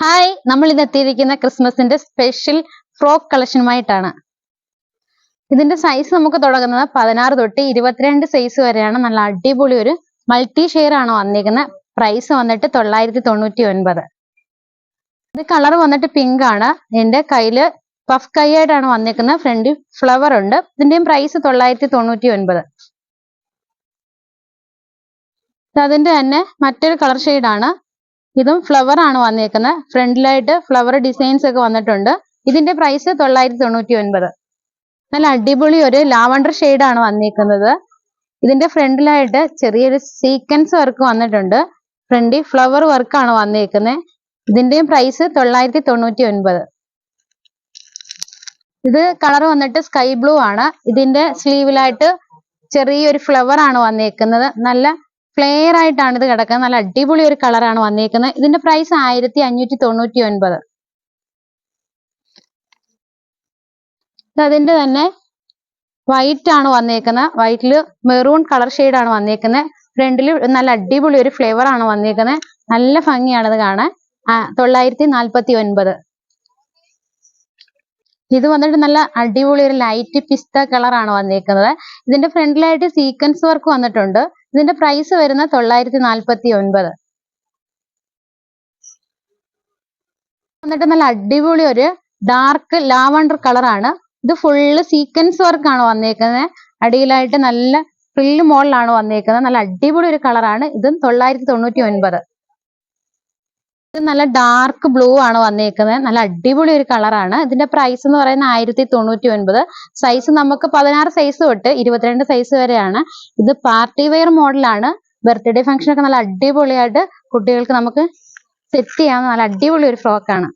Hi, നമ്മൾ ഇന്ന് എത്തിയിരിക്കുന്ന ക്രിസ്മസിന്റെ സ്പെഷ്യൽ ഫ്രോക്ക് കളക്ഷനുമായിട്ടാണ്. ഇതിന്റെ സൈസ് നമുക്ക് തുടങ്ങുന്നത് 16 തൊട്ട് 22 സൈസ് വരെയാണ്. നല്ല അടിപൊളി ഒരു മൾട്ടി ഷെയർ ആണ് വന്നിരിക്കുന്നത്. പ്രൈസ് വന്നിട്ട് 999. ഇത് കളർ വന്നിട്ട് പിങ്ക് ആണ്. എന്റെ കയ്യില് പഫ് കൈ ആയിട്ടാണ് വന്നിരിക്കുന്നത്. ഫ്രണ്ടിൽ ഫ്ലവർ ഉണ്ട്. ഇതിന്റെയും പ്രൈസ് 999. അതിന്റെ തന്നെ മറ്റൊരു കളർ ഷെയ്ഡാണ്. ഇതും ഫ്ലവർ ആണ് വന്നേക്കുന്നത്. ഫ്രണ്ടിലായിട്ട് ഫ്ലവർ ഡിസൈൻസ് ഒക്കെ വന്നിട്ടുണ്ട്. ഇതിന്റെ പ്രൈസ് 999. നല്ല അടിപൊളി ഒരു ലാവണ്ടർ ആണ് വന്നേക്കുന്നത്. ഇതിന്റെ ഫ്രണ്ടിലായിട്ട് ചെറിയൊരു സീക്വൻസ് വർക്ക് വന്നിട്ടുണ്ട്. ഫ്രണ്ടിൽ ഫ്ലവർ വർക്കാണ് വന്നേക്കുന്നത്. ഇതിന്റെയും പ്രൈസ് 999. ഇത് കളർ വന്നിട്ട് സ്കൈ ബ്ലൂ ആണ്. ഇതിന്റെ സ്ലീവിലായിട്ട് ചെറിയൊരു ഫ്ലവർ ആണ് വന്നേക്കുന്നത്. നല്ല ഫ്ലെയർ ആയിട്ടാണ് ഇത് കിടക്കുന്നത്. നല്ല അടിപൊളി ഒരു കളറാണ് വന്നേക്കുന്നത്. ഇതിന്റെ പ്രൈസ് 1599. അതിന്റെ തന്നെ വൈറ്റ് ആണ് വന്നേക്കുന്നത്. വൈറ്റില് മെറൂൺ കളർ ആണ് വന്നേക്കുന്നത്. ഫ്രണ്ടിൽ നല്ല അടിപൊളി ഒരു ഫ്ലേവർ ആണ് വന്നേക്കുന്നത്. നല്ല ഭംഗിയാണ് ഇത് കാണാൻ. 949. ഇത് വന്നിട്ട് നല്ല അടിപൊളി ഒരു ലൈറ്റ് പിസ്ത കളറാണ് വന്നേക്കുന്നത്. ഇതിന്റെ ഫ്രണ്ടിലായിട്ട് സീക്വൻസ് വർക്ക് വന്നിട്ടുണ്ട്. ഇതിന്റെ പ്രൈസ് വരുന്ന 949. വന്നിട്ട് നല്ല അടിപൊളി ഒരു ഡാർക്ക് ലാവണ്ടർ കളറാണ്. ഇത് ഫുള്ള് സീക്വൻസ് വർക്ക് ആണ് വന്നേക്കുന്നത്. അടിയിലായിട്ട് നല്ല ഫ്രില്ല് മോഡലാണ് വന്നേക്കുന്നത്. നല്ല അടിപൊളി ഒരു കളറാണ്. ഇതും 999. ഇത് നല്ല ഡാർക്ക് ബ്ലൂ ആണ് വന്നേക്കുന്നത്. നല്ല അടിപൊളി ഒരു കളറാണ്. ഇതിന്റെ പ്രൈസ് എന്ന് പറയുന്നത് 1099. സൈസ് നമുക്ക് 16 സൈസ് തൊട്ട് 22 സൈസ് വരെയാണ്. ഇത് പാർട്ടി വെയർ മോഡലാണ്. ബർത്ത്ഡേ ഫംഗ്ഷൻ ഒക്കെ നല്ല അടിപൊളിയായിട്ട് കുട്ടികൾക്ക് നമുക്ക് സെറ്റ് ചെയ്യാവുന്ന നല്ല അടിപൊളി ഒരു ഫ്രോക്കാണ്.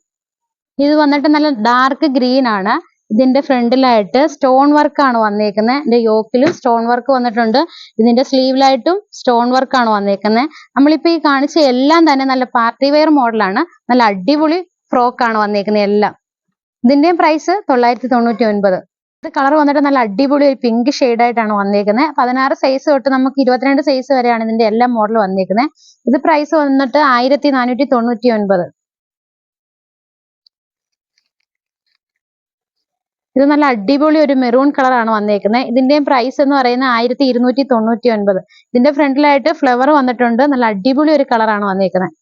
ഇത് വന്നിട്ട് നല്ല ഡാർക്ക് ഗ്രീൻ ആണ്. ഇതിന്റെ ഫ്രണ്ടിലായിട്ട് സ്റ്റോൺ വർക്ക് ആണ് വന്നേക്കുന്നത്. ഇതിന്റെ യോക്കിലും സ്റ്റോൺ വർക്ക് വന്നിട്ടുണ്ട്. ഇതിന്റെ സ്ലീവിലായിട്ടും സ്റ്റോൺ വർക്ക് ആണ് വന്നേക്കുന്നത്. നമ്മളിപ്പോ ഈ കാണിച്ച എല്ലാം തന്നെ നല്ല പാർട്ടി വെയർ മോഡലാണ്. നല്ല അടിപൊളി ഫ്രോക്ക് ആണ് വന്നേക്കുന്നത് എല്ലാം. ഇതിന്റെയും പ്രൈസ് 999. ഇത് കളർ വന്നിട്ട് നല്ല അടിപൊളി ഒരു പിങ്ക് ആയിട്ടാണ് വന്നേക്കുന്നത്. 16 സൈസ് തൊട്ട് നമുക്ക് 22 സൈസ് വരെയാണ് ഇതിന്റെ എല്ലാ മോഡൽ വന്നേക്കുന്നത്. ഇത് പ്രൈസ് വന്നിട്ട് 1499. ഇത് നല്ല അടിപൊളി ഒരു മെറൂൺ കളർ ആണ് വന്നേക്കുന്നത്. ഇതിന്റെയും പ്രൈസ് എന്ന് പറയുന്നത് 1299. ഇതിന്റെ ഫ്രണ്ടിലായിട്ട് ഫ്ലവർ വന്നിട്ടുണ്ട്. നല്ല അടിപൊളി ഒരു കളറാണ് വന്നേക്കുന്നത്.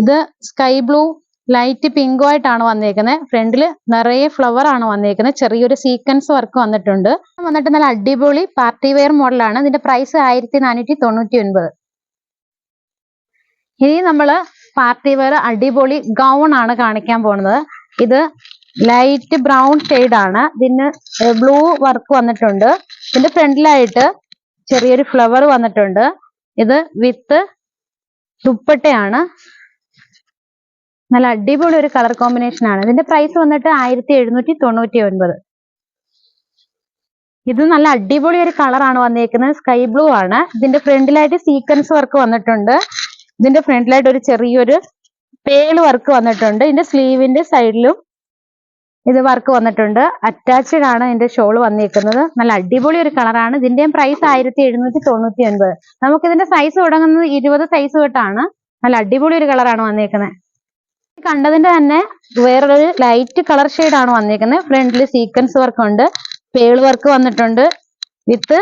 ഇത് സ്കൈ ബ്ലൂ ലൈറ്റ് പിങ്ക് ആയിട്ടാണ് വന്നേക്കുന്നത്. ഫ്രണ്ടിൽ നിറയെ ഫ്ലവർ ആണ് വന്നേക്കുന്നത്. ചെറിയൊരു സീക്വൻസ് വർക്ക് വന്നിട്ടുണ്ട്. വന്നിട്ട് നല്ല അടിപൊളി പാർട്ടി വെയർ മോഡലാണ്. ഇതിന്റെ പ്രൈസ് 1499. ഇനി നമ്മള് പാർട്ടി വെയർ അടിപൊളി ഗൗൺ ആണ് കാണിക്കാൻ പോകുന്നത്. ഇത് ലൈറ്റ് ബ്രൗൺ ആണ്. ഇതിന് ബ്ലൂ വർക്ക് വന്നിട്ടുണ്ട്. ഇതിന്റെ ഫ്രണ്ടിലായിട്ട് ചെറിയൊരു ഫ്ലവർ വന്നിട്ടുണ്ട്. ഇത് വിത്ത് ദുപ്പട്ടയാണ്. നല്ല അടിപൊളി ഒരു കളർ കോമ്പിനേഷൻ ആണ്. ഇതിന്റെ പ്രൈസ് വന്നിട്ട് 1799. ഇത് നല്ല അടിപൊളി ഒരു കളറാണ് വന്നേക്കുന്നത്. സ്കൈ ബ്ലൂ ആണ്. ഇതിന്റെ ഫ്രണ്ടിലായിട്ട് സീക്വൻസ് വർക്ക് വന്നിട്ടുണ്ട്. ഇതിന്റെ ഫ്രണ്ടിലായിട്ട് ഒരു ചെറിയൊരു പേള് വർക്ക് വന്നിട്ടുണ്ട്. ഇതിന്റെ സ്ലീവിന്റെ സൈഡിലും ഇത് വർക്ക് വന്നിട്ടുണ്ട്. അറ്റാച്ച്ഡ് ആണ് ഇതിന്റെ ഷോൾ വന്നിരിക്കുന്നത്. നല്ല അടിപൊളി ഒരു കളറാണ്. ഇതിന്റെയും പ്രൈസ് 1799. നമുക്ക് ഇതിന്റെ സൈസ് തുടങ്ങുന്നത് 20 സൈസ് തൊട്ടാണ്. നല്ല അടിപൊളി ഒരു കളറാണ് വന്നിരിക്കുന്നത്. കണ്ടതിന്റെ തന്നെ വേറൊരു ലൈറ്റ് കളർ ആണ് വന്നിരിക്കുന്നത്. ഫ്രണ്ടിൽ സീക്വൻസ് വർക്ക് ഉണ്ട്. പേള് വർക്ക് വന്നിട്ടുണ്ട്. വിത്ത്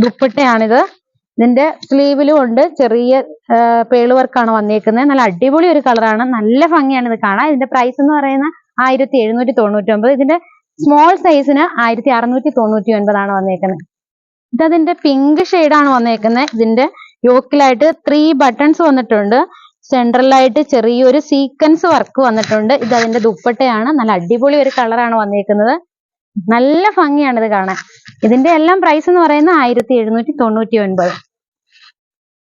ദുപ്പട്ടയാണിത്. ഇതിന്റെ സ്ലീവിലും ഉണ്ട് ചെറിയ പേള് വർക്കാണ് വന്നേക്കുന്നത്. നല്ല അടിപൊളി ഒരു കളറാണ്. നല്ല ഭംഗിയാണ് ഇത് കാണാൻ. ഇതിന്റെ പ്രൈസ് എന്ന് പറയുന്നത് 1799. ഇതിന്റെ സ്മോൾ സൈസിന് 1699 ആണ് വന്നേക്കുന്നത്. ഇതതിന്റെ പിങ്ക് ആണ് വന്നേക്കുന്നത്. ഇതിന്റെ യോക്കിലായിട്ട് 3 ബട്ടൺസ് വന്നിട്ടുണ്ട്. സെൻട്രലായിട്ട് ചെറിയൊരു സീക്വൻസ് വർക്ക് വന്നിട്ടുണ്ട്. ഇത് അതിന്റെ ദുപ്പട്ടയാണ്. നല്ല അടിപൊളി ഒരു കളറാണ് വന്നേക്കുന്നത്. നല്ല ഭംഗിയാണ് ഇത് കാണാൻ. ഇതിന്റെ എല്ലാം പ്രൈസ് എന്ന് പറയുന്നത് 1799.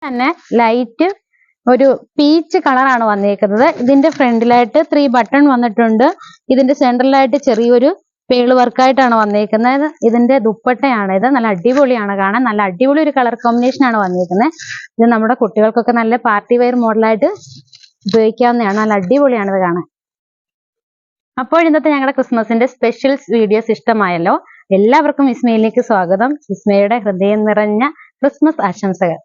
തന്നെ ലൈറ്റ് ഒരു പീച്ച് കളറാണ് വന്നേക്കുന്നത്. ഇതിന്റെ ഫ്രണ്ടിലായിട്ട് 3 ബട്ടൺ വന്നിട്ടുണ്ട്. ഇതിന്റെ സെൻട്രലായിട്ട് ചെറിയൊരു പേള് വർക്കായിട്ടാണ് വന്നേക്കുന്നത്. ഇതിന്റെ ദുപ്പട്ടയാണ് ഇത്. നല്ല അടിപൊളിയാണ് കാണാൻ. നല്ല അടിപൊളി ഒരു കളർ കോമ്പിനേഷൻ ആണ് വന്നേക്കുന്നത്. ഇത് നമ്മുടെ കുട്ടികൾക്കൊക്കെ നല്ല പാർട്ടി വെയർ മോഡലായിട്ട് ഉപയോഗിക്കാവുന്നതാണ്. നല്ല അടിപൊളിയാണ് ഇത് കാണാൻ. അപ്പോൾ ഇന്നത്തെ ഞങ്ങളുടെ ക്രിസ്മസിന്റെ സ്പെഷ്യൽ വീഡിയോസ് ഇഷ്ടമായല്ലോ. എല്ലാവർക്കും വിസ്മയിലേക്ക് സ്വാഗതം. വിസ്മയുടെ ഹൃദയം നിറഞ്ഞ ക്രിസ്മസ് ആശംസകൾ.